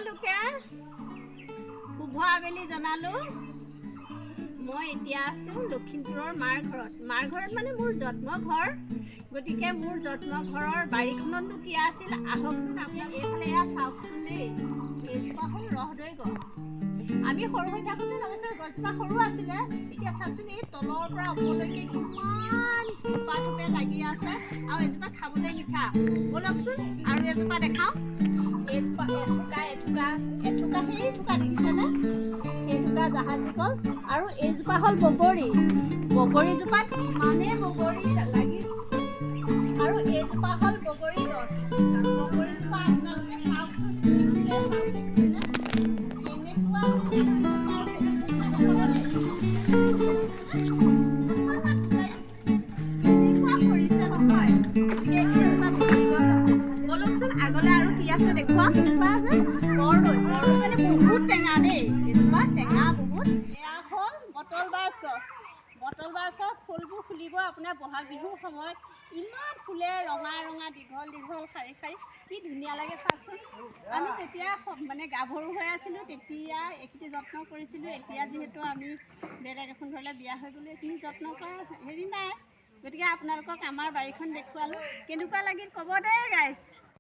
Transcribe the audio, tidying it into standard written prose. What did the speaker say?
সকলোকে শুভ আবেলি জনালো। মই এতিয়া আছো লখিমপুৰৰ মাৰ ঘৰত মানে মোৰ জন্ম ঘৰ। গতিকে মোৰ জন্ম ঘৰৰ বাৰীখনতনো কি আছিল আহকচোন আপোনাক এইফালে এয়া চাওকচোন দেই। এইজোপা হ'ল ৰহদৈ গছ। আমি সৰু হৈ থাকোঁতে অৱশ্যে গছজোপা সৰু আছিলে। এতিয়া চাওকচোন এই তলৰ পৰা ওপৰলৈকে কিমান থোপে লাগি আছে আৰু এজোপা খাবলৈ মিঠা। ব'লকচোন আৰু এজোপা দেখাওঁ। এইজোপা এথোকা সেই থোকা দেখিছেনে? সেইজোপা জাহাজী কল আৰু এইজোপা হ'ল বগৰীজোপাত ইমানেই বগৰী লাগি আৰু এইজোপা হ'ল বগৰী গছ। বগৰীজোপা আপোনালোকে চাওকচোন কেনেকুৱা কৰিছে নহয়। ব'লকচোন আগলৈ আৰু কি আছে দেখুৱা। বৰদৈ মানে বহুত টেঙা দেই। এজোপা টেঙা বহুত। এয়া হ'ল বটল বাছ গছ। বটল বাছৰ ফুলবোৰ ফুলিব আপোনাৰ বহাগ বিহুৰ সময়ত। ইমান ফুলে ৰঙা ৰঙা দীঘল দীঘল শাৰী শাৰী, কি ধুনীয়া লাগে চাওকচোন। আমি তেতিয়া মানে গাভৰু হৈ আছিলোঁ, তেতিয়া এইখিনি যত্ন কৰিছিলোঁ। এতিয়া যিহেতু আমি বেলেগ এখন ঘৰলৈ বিয়া হৈ গ'লোঁ, এইখিনি যত্ন কৰা হেৰি নাই। গতিকে আপোনালোকক আমাৰ বাৰীখন দেখুৱালোঁ। কেনেকুৱা লাগিল ক'ব দেই গাইছ।